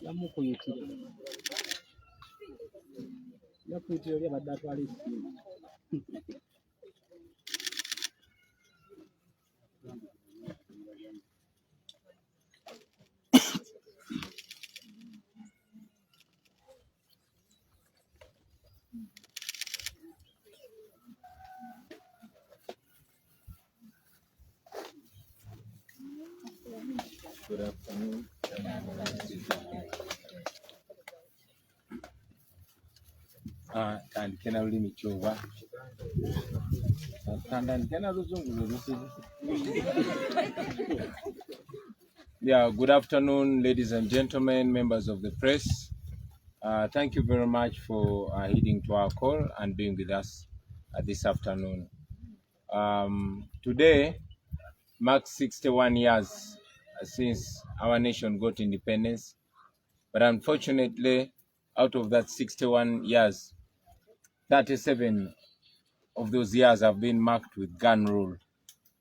yamukuyitira yakuyitira oli abadde atwala essimu. Good afternoon. And can I limit your work? Yeah, good afternoon, ladies and gentlemen, members of the press. Thank you very much for heeding to our call and being with us this afternoon. Today marks 61 years since our nation got independence, but unfortunately, out of that 61 years, 37 of those years have been marked with gun rule,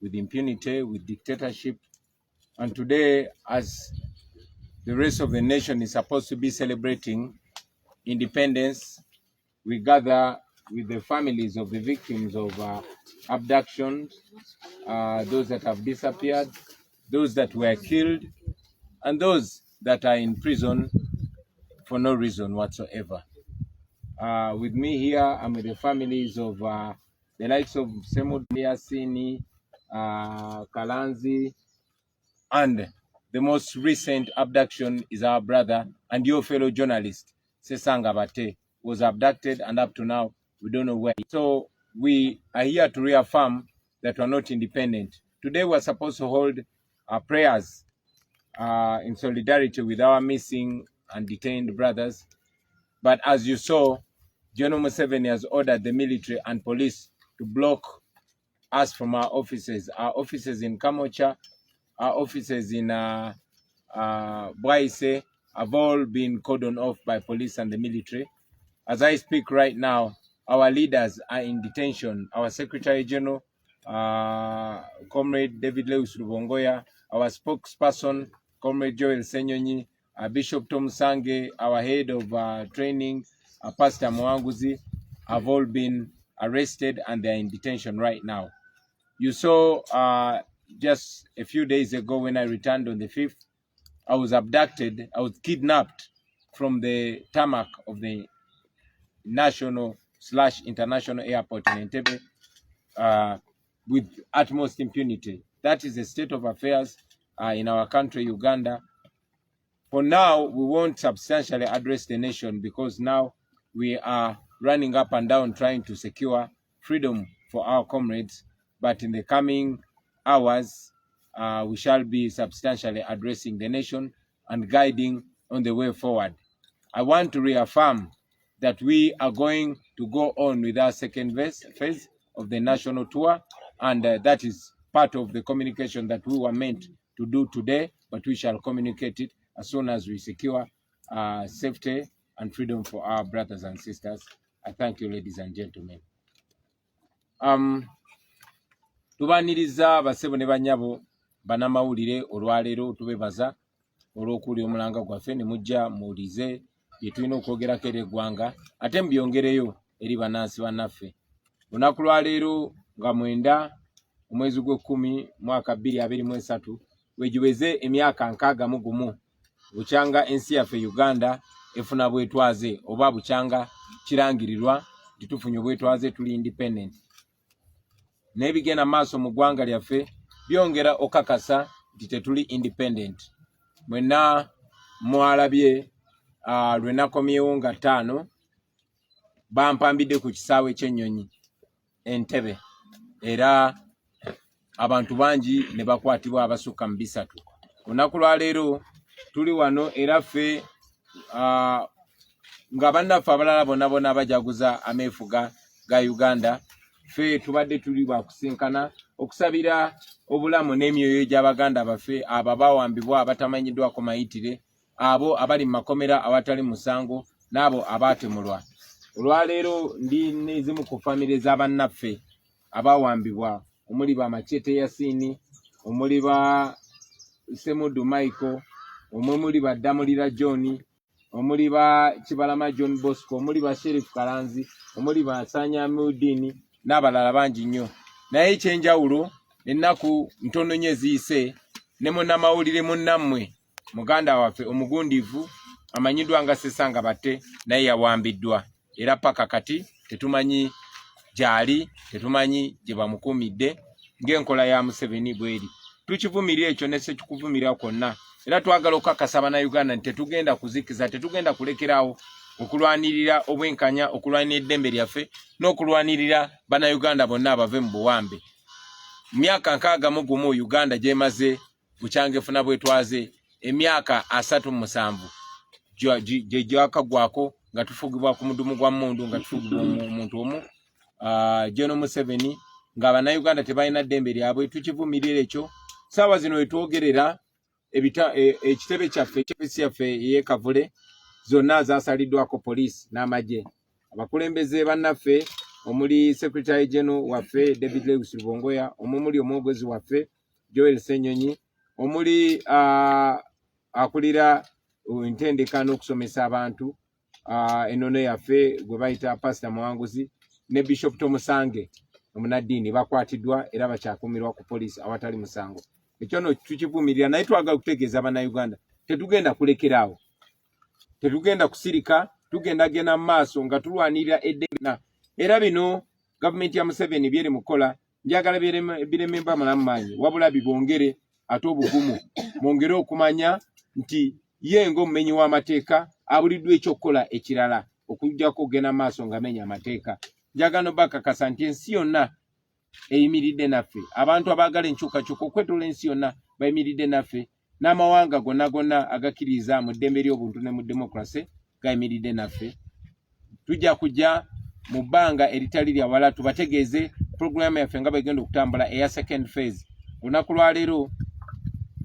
with impunity, with dictatorship. And today, as the rest of the nation is supposed to be celebrating independence, we gather with the families of the victims of abductions, those that have disappeared, those that were killed, and those that are in prison for no reason whatsoever. With me here, I'm with the families of the likes of Semud Sini, Kalanzi, and the most recent abduction is our brother and your fellow journalist, Sesanga Bate, was abducted, and up to now, we don't know where. So we are here to reaffirm that we're not independent. Today, we're supposed to hold our prayers in solidarity with our missing and detained brothers. But as you saw, General Museveni has ordered the military and police to block us from our offices. Our offices in Kamocha, our offices in Bwaise have all been cordoned off by police and the military. As I speak right now, our leaders are in detention. Our Secretary General, Comrade David Lewis Rubongoya, our spokesperson, Comrade Joel Senyonyi, Bishop Tom Sange, our head of training, Pastor Mwanguzi, have all been arrested and they're in detention right now. You saw just a few days ago when I returned on the 5th, I was abducted, I was kidnapped from the tarmac of the national/international airport in Entebbe with utmost impunity. That is the state of affairs in our country, Uganda. For now, we won't substantially address the nation because now we are running up and down trying to secure freedom for our comrades. But in the coming hours, we shall be substantially addressing the nation and guiding on the way forward. I want to reaffirm that we are going to go on with our second phase of the national tour, and that is part of the communication that we were meant to do today, but we shall communicate it as soon as we secure safety and freedom for our brothers and sisters. I thank you, ladies and gentlemen. Tubaniriza basebo ne banyabo banamawulire olwaleero tubebaza olw'okuli omulanga gwaffe ne mujja muwulize bye tulina okwogerako eri eggwanga ate mubyongereyo eri bannansi bannaffe. Lunaku lwaleero nga 9 omwezi gw'Ekkumi mwaka 2023 wegiweze emyaka 61 bukyanga ensi yaffe Uganda efuna bwetwaze oba bukyanga kirangirirwa nti tufunye bwetwaze tuli independent. Nebigenda maaso mu ggwanga lyaffe byongera okakasa nti tetuli independent. Mwenna mwalabye lwe nakomyewo nga 5 bampambidde ku kisaawe ky'ennyonyi Entebbe era abantu bangi ne bakwatibwa abasukka mu 3. Olunaku lwaleero tuli wano era ffe nga bannaffe abalala bonna bajaguza ameefuga ga Uganda, ffe tubadde tuli bakusinkana okusabira obulamu n'emyoyo gy'Abaganda baffe abo bawambibwa abatamanyiddwako mayitire, abo abali mu makomera awatali musango, n'abo abaatemulwa. Olwaleero ndi n'ezimu ku famire z'abannaffe abawambibwa omuli ba Machete Yasini, omuli ba Semudu Michael, omwe muli Baddamulira John, omuli ba Kibalama John Bosco, omuli ba Sheriff Kalanzi, omuli ba Nsanya Mudini n'abalala bangi nnyo. Naye ekyenjawulo ennaku ntono nnyo eziyise ne munnamawulire munnammwe muganda waffe omugundiivu amanyiddwa nga Sesanga Batte naye yawambiddwa era paka kati tetumanyi gyali, tetumanyi gye bamukuumidde ng'enkola ya Museveni bweri. Tukivumirira ekyo ne sekikuvumirira kwonna era twagala okukakasa Bannayuganda nti tetugenda kuzikiza, tetugenda kulekerawo okulwanirira obwenkanya, okulwanirira eddembe lyaffe n'okulwanirira Bannayuganda bonna abave mu buwambe. Mu myaka 61 Uganda gyemaze bukyanga efuna bwetwaze emyaka 37 gye gyakagwako nga tufugibwa ku mudumu gwa mmundu, nga tufugibwa omuntu omu General Museveni, nga Bannayuganda tebalina ddembe lyabwe. Tukivumirira ekyo. Saawa zino wetwogerera ekitebe kyaffe eky'offisi yaffe ey'Ekavule zonna zasaliddwako poliisi n'amagye. Abakulembeze bannaffe omuli Secretary General waffe David Lewis Lubongoya, omuli omwogezi waffe Joel Ssenyonyi, omuli akulira entendeka n'okusomesa abantu ennono yaffe gwe bayita Pastor Muwanguzi ne Bishop Tomusange omunaddiini bakwatiddwa era bakyakumirwa ku poliisi awatali musango. Ekyo no tukivumirira, naye twagala kutegeeza Bannayuganda tetugenda kulekeraawo, tetugenda kusirika, tugenda mu maaso nga tulwanirira eddembe. Era bino gavumenti ya Museveni byeri mukola njagala birememba malamu maanyi, wabula bibongere ate obugumu, mwongere okumanya nti ye ng'omumenyi w'amateeka abuliddwa ekyokukola ekirala okujjako okugenda maaso nga menya amateeka. Njagala bakakasa nti ensi yonna eyimiridde naffe, abantu abaagala enkyukakyuka okwetola ensi yonna bayimiridde naffe, n'amawanga gonna agakkiriza mu ddembe ly'obuntu ne mu demokrasi gayimiridde naffe. Tujja kujja mu bbanga eritali lya wala tubategeeze puroguramu yaffe nga bagenda okutambula eya second phase. Olunaku lwa leero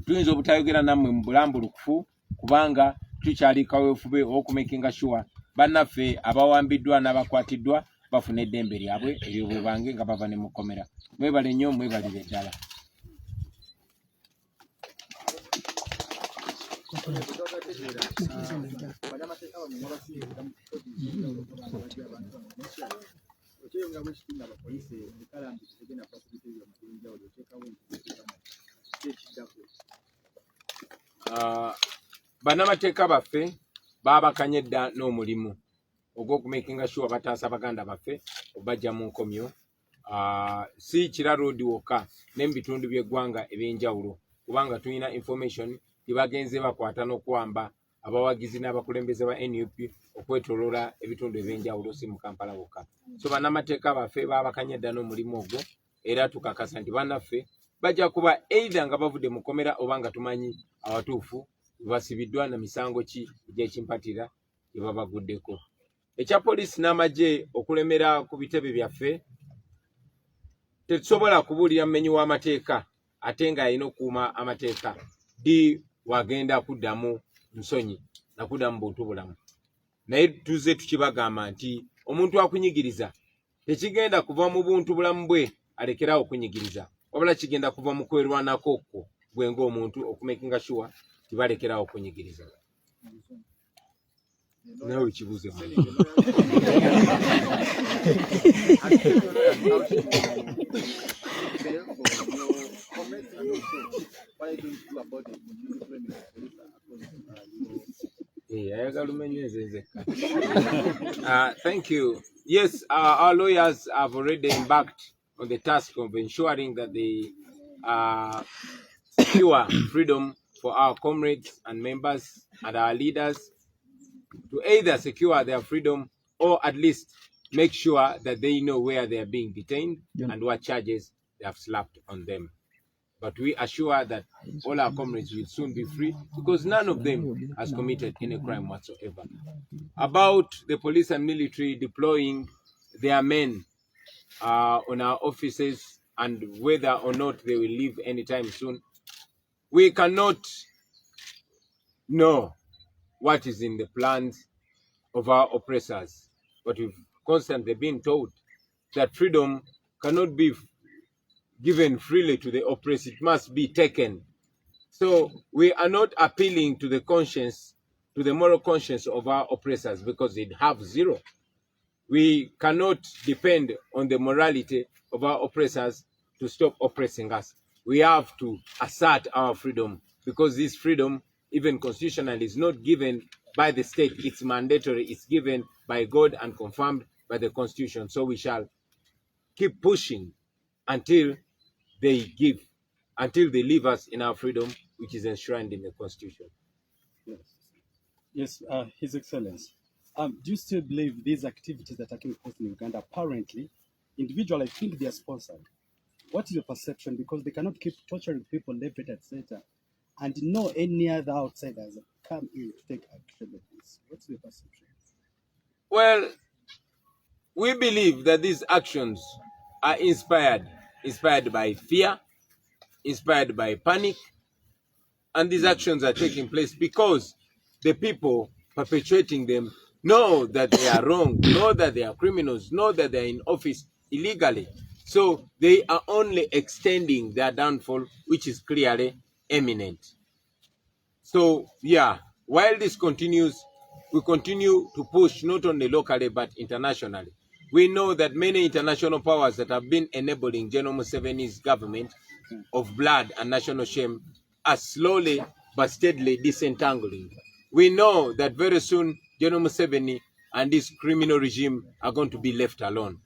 tuyinza obutayogera nammwe mu bulambulukufu kubanga tukyali kaweefube okumakinga sure bannaffe abawambiddwa n'abakwatiddwa bafuna eddembe lyabwe ery'obwebange nga bava ne mu kkomera. Mwebale nnyo, mwebalire ddala. Bannamateeka baffe baabakanye dda n'omulimu ogw'okumakinga sure bataasa baganda baffe obajja mu nkomyo. Si Kira Road wokka ne mu bitundu by'eggwanga eby'enjawulo, kubanga tulina information tibagenze bakwata n'okuwamba abawagizi n'abakulembeze ba NUP okwetoloola ebitundu eby'enjawulo, si mu Kampala wokka. So bannamateeka baffe baabakanye dda n'omulimu ogwo era tukakasa nti bannaffe bajja kuba either nga bavudde mu kkomera oba nga tumanyi awatuufu basibiddwa na misango ki egy'ekimpatira gye babaguddeko. Ekya poliisi n'amagye okulemera ku bitebe byaffe, tetusobola kubuulira mumenyi w'amateeka ate ng'alina okukuuma amateeka di wagenda kuddamu nsonyi na kuddamu buntu bulamu. Naye tuze tukibagamba nti omuntu akunyigiriza tekigenda kuva mu buntu bulamu bwe alekerawo okunyigiriza, wabula kigenda kuva mu kwerwanako okwo gwe ng'omuntu okumakinga sure tibalekerawo okunyigiriza. Nawe kibuuze mu thank you. Yes, our lawyers have already embarked on the task of ensuring that they secure freedom for our comrades and members and our leaders to either secure their freedom or at least make sure that they know where they are being detained and what charges they have slapped on them. But we assure that all our comrades will soon be free because none of them has committed any crime whatsoever. About the police and military deploying their men on our offices and whether or not they will leave anytime soon, we cannot know what is in the plans of our oppressors, but we've constantly been told that freedom cannot be given freely to the oppressed, it must be taken. So we are not appealing to the conscience, to the moral conscience of our oppressors, because they have zero. We cannot depend on the morality of our oppressors to stop oppressing us. We have to assert our freedom, because this freedom, even constitutionally, is not given by the state. It's mandatory. It's given by God and confirmed by the Constitution. So we shall keep pushing until they leave us in our freedom, which is enshrined in the Constitution. Yes, yes, His Excellency. Do you still believe these activities that are taking place in Uganda, apparently, individually, I think they are sponsored? What is your perception? Because they cannot keep torturing people left, right, etc., and no any other outsiders come in to take action like this. What's your perception? Well, we believe that these actions are inspired by fear, inspired by panic, and these actions are taking place because the people perpetuating them know that they are wrong, know that they are criminals, know that they are in office illegally. So they are only extending their downfall, which is clearly imminent. So yeah, while this continues, we continue to push not only locally but internationally. We know that many international powers that have been enabling General Museveni's government of blood and national shame are slowly but steadily disentangling. We know that very soon General Museveni and this criminal regime are going to be left alone.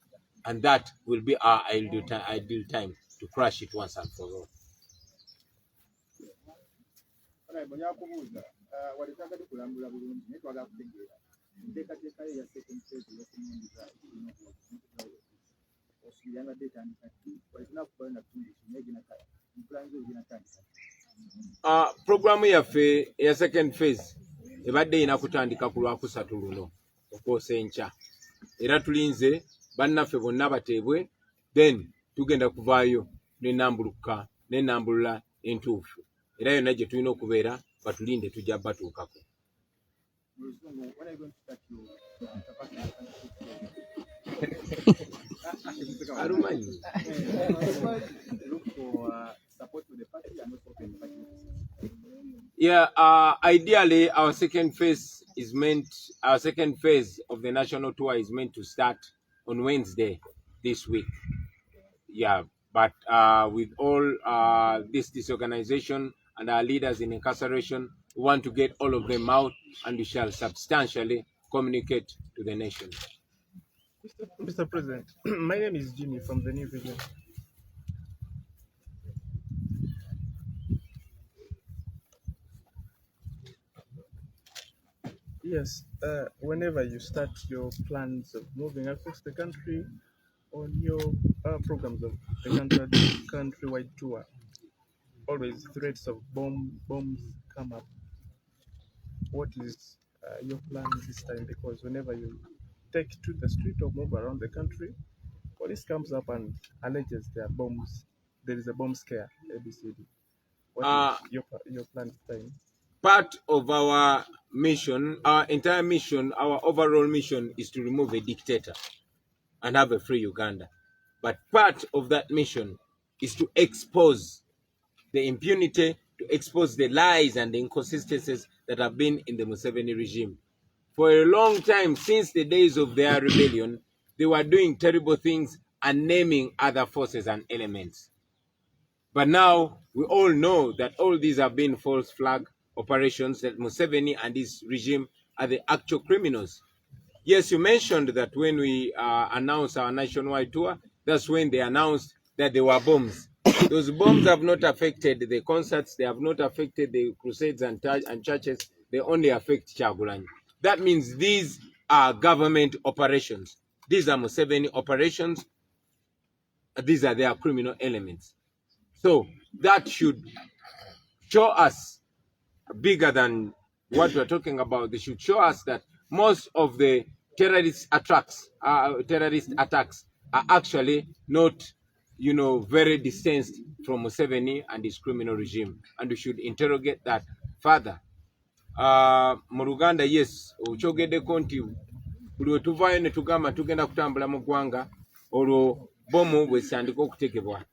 And that will be our ideal time to crush it once and for all. Programu yaffe ya second phase ebadde inakutandika ku Lwakusatu luno okwosa enkya, era tulinze bannaffe bonna bateebwe, then tugenda kuvaayo n'ennambulula entuufu, era yonna gye tulina okubeera batulinde tujja batuukako. Alumanyi. Yeah, ideally our second phase of the national tour is meant to start on Wednesday this week. Yeah, but with all this disorganization and our leaders in incarceration, we want to get all of them out, and we shall substantially communicate to the nation. Mr. President, my name is Jimmy from the New Vision. Yes, whenever you start your plans of moving across the country on your programs of the countrywide tour, always threats of bombs come up. What is your plan this time? Because whenever you take to the street or move around the country, police comes up and alleges there are bombs. There is a bomb scare. ABCD. What is your plan this time? Part of our mission, our entire mission, our overall mission is to remove a dictator and have a free Uganda. But part of that mission is to expose the impunity, to expose the lies and the inconsistencies that have been in the Museveni regime. For a long time, since the days of their rebellion, they were doing terrible things and naming other forces and elements. But now we all know that all these have been false flag operations, that Museveni and his regime are the actual criminals. Yes, you mentioned that when we announced our nationwide tour, that's when they announced that there were bombs. Those bombs have not affected the concerts, they have not affected the crusades and churches, they only affect Kyagulanyi. That means these are government operations. These are Museveni operations, these are their criminal elements. So that should show us, bigger than what we're talking about, they should show us that most of the terrorist attacks are actually not, very distanced from Museveni and his criminal regime. And we should interrogate that further. Mu Luganda, yes, okyogeddeko nti buli we tuvaayo ne tugamba tugenda kutambula mu ggwanga olwo bomu bwesandika okutekebwa.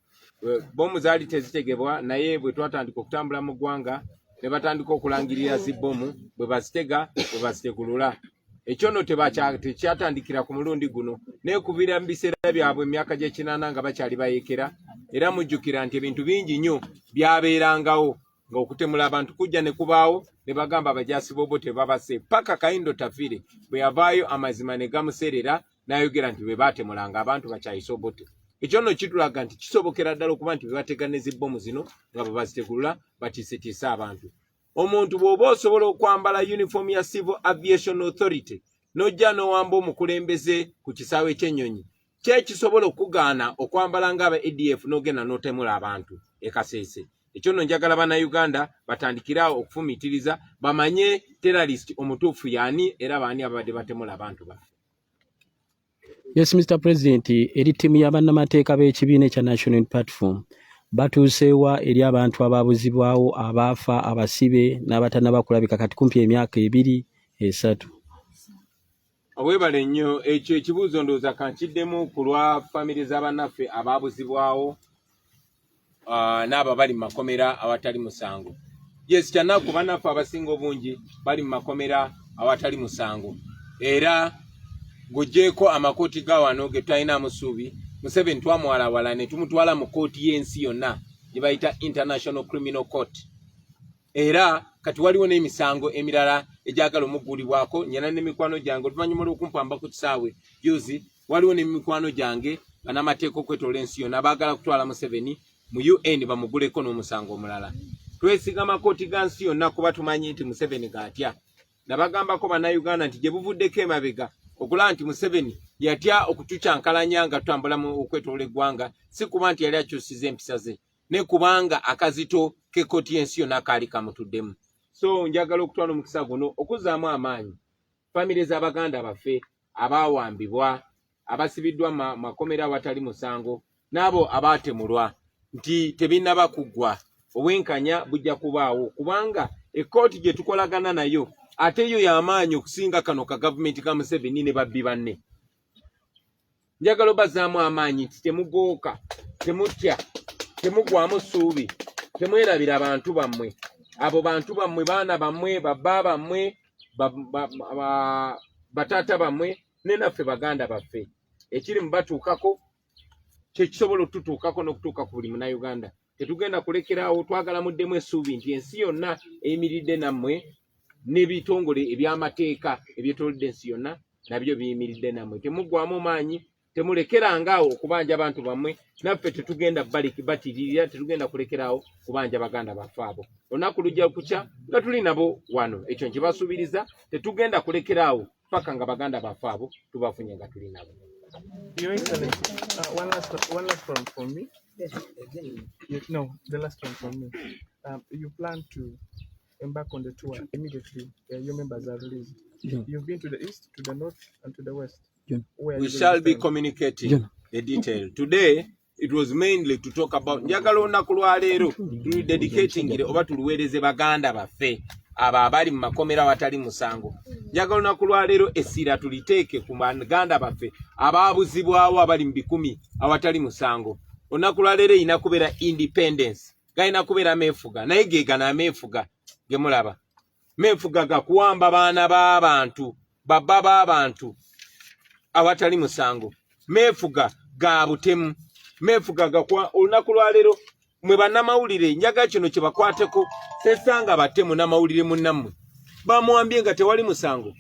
bomu zaali tezitegebwa naye bwe twatandika okutambula mu ggwanga ne batandika okulangirira zibbomu bwe bazitega bwe bazitekulula ekyo no tekyatandikira ku mulundi guno neekubira mu biseera byabwe emyaka gy'ekinaana nga bakyali bayeekera era mujjukira nti ebintu bingi nnyo byabeerangawo ng'okutemula abantu kujja ne kubaawo ne bagamba abajaasi b'obo tebabase paka Kayindo Tafire bwe yavaayo amazima ne gamuserera n'ayogera nti bwe baatemulanga abantu bakyayise Obote. Ekyo nno kitulaga nti kisobokera ddala okuba nti bwe batega ne zibbomu zino nga bwe bazitekulula batiisetiise abantu. Omuntu bw'oba osobola okwambala uniform ya Civil Aviation Authority n'ojja n'owamba omukulembeze ku kisaawe ky'ennyonyi kyekisobola okugaana okwambala ng'aba ADF n'ogenda n'otemula abantu e Kasese. Ekyo nno njagala bannayuganda batandikirawo okufumiitiriza bamanye terrorist omutuufu y'ani era baani ababadde batemula abantu baffe. Yes, Mr. President, eri ttiimu y'abannamateeka b'ekibiina ekya National Platform batuuseewa eri abantu abaabuzibwawo, abaafa, abasibe n'abatannaba kulabika kati kumpi emyaka 2-3. Weebale nnyo, ekyo ekibuuzo ndowooza kankiddemu ku lwa famire z'abannaffe abaabuzibwawo n'abo bali mu makomera awatali musango. Yes, kyanaku bannaffe abasinga obungi bali mu makomera awatali musango. Era ng'oggyeko amakooti ga wano ge tutalinamu ssuubi, Museveni twamwalawala ne tumutwala mu kooti y'ensi yonna gye bayita International Criminal Court. Era kati waliwo n'emisango emirala egyagala omuggulibwako. Nyina n'emikwano gyange oluvannyuma lw'okumpamba ku kisaawe juzi, waliwo n'emikwano gyange bannamateeka okwetoola ensi yonna baagala kutwala Museveni mu UN bamuguleko n'omusango omulala. Twesiga amakooti ga nsi yonna kuba tumanyi nti Museveni gaatya. Nabagambako bannayuganda nti gye buvuddeko emabega okulaba nti Museveni yatya okutucyankalanya nga tutambula mu okwetoola eggwanga, si kuba nti yali akyusiza empisa ze, ne kubanga akazito k'ekkooti y'ensi yonna kaali kamutuddemu. So njagala okutwala omukisa guno okuzzaamu amaanyi famire z'Abaganda baffe abaawambibwa, abasibiddwa makomera awatali musango, n'abo abaatemulwa nti tebinnaba kuggwa. Obwenkanya bujja kubaawo kubanga ekkooti gye tukolagana nayo ate yo y'amaanyi okusinga kano ka gavumenti ka Museveni ne babbi banne. Njagala obazzaamu amaanyi nti temugooka, temutya, temugwamu ssuubi, temwerabira abantu bammwe. Abo bantu bammwe, baana bammwe, babba bammwe, bataata bammwe, ne naffe Baganda baffe. Ekiri mu batuukako kye kisobola otutuukako n'okutuuka ku buli Munnayuganda. Tetugenda kulekeraawo, twagala muddemu essuubi nti ensi yonna eyimiridde nammwe n'ebitongole eby'amateeka ebyetoolodde ensi yonna nabyo biyimiridde nammwe. Temuggwamu maanyi, temulekerangaawo okubanja abantu bammwe, naffe tetugenda batiririra, tetugenda kulekeraawo kubanja Baganda baffe abo. Olunaku lujja kukya nga tuli nabo wano, ekyo nkibasuubiriza, tetugenda kulekeraawo paka nga Baganda baffe abo tubafunye nga tuli nabo. Your Excellency, one last one from me. No, the last one from me. You plan to embark on the tour immediately your members are released. You've been to the east, to the north, and to the west. We shall be communicating the detail. Today, it was mainly to talk about njagala olunaku lwa leero tuli dedicating oba tuluweereze Baganda baffe abo abali mu makomera awatali musango. Njagala olunaku lwa leero essira tuliteeke ku Baganda baffe abaabuzibwawo abali mu 10 awatali musango. Olunaku lwa leero erina kubeera independence, galina kubeera meefuga, naye geegana ameefuga ge mulaba. Meefuga gakuwamba baana b'abantu, babba b'abantu awatali musango. Meefuga ga butemu, meefuga gakuwa. Olunaku lwa leero mwe bannamawulire njagala kino kye bakwateko, sesanga batemu n'amawulire munnammwe bamwambye nga tewali musango.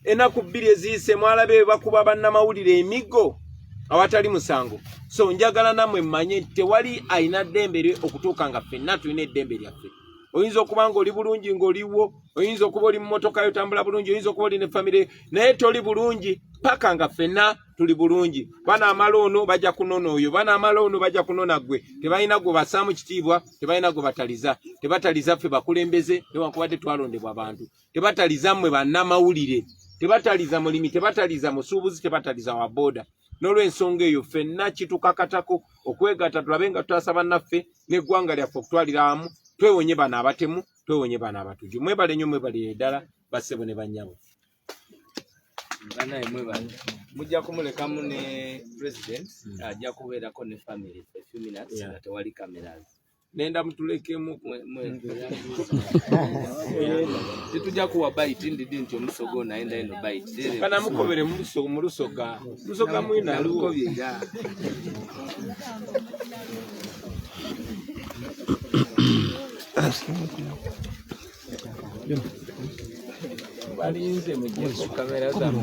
Ennaku 2 eziyise mwalabe bakuba bannamawulire emiggo awatali musango. So njagala nammwe mmanye tewali ayina ddembe okutuuka nga ffenna tulina eddembe lyaffe. Oyinza okuba ng'oli bulungi ng'oliwo, oyinza okuba oli mu mmotoka yotambula bulungi, oyinza okuba oli ne famire, naye toli bulungi paka nga ffenna tuli bulungi. Bana amala ono bajja kunona oyo, bana amala ono bajja kunona gwe. Tebalina gwe bassaamu kitiibwa, tebalina gwe bataliza. Tebataliza ffe bakulembeze newankubadde twalondebwa abantu. Tebataliza mmwe bannamawulire, tebataliza mulimi, tebataliza musuubuzi, tebataliza wa booda. N'olw'ensonga eyo ffenna kitukakatako okwegatta tulabe nga tutasa bannaffe n'eggwanga lyaffe okutwalira wamu. Twewonye bana abatemu, twewonye bana abatuju. Mwebale nnyo, mwebale ddala bassebo ne bannyabo. Banaye mwebale. mujja kumulekamu ne president ajja kubeerako ne family a few minutes nga tewali cameras. Nenda mutulekemu Titujja kuwa bite ndidi nti omusogo naenda eno bite. Kana mukobere mu lusoga mwina lukobye ya. balinze mujje ku kamera zammwe.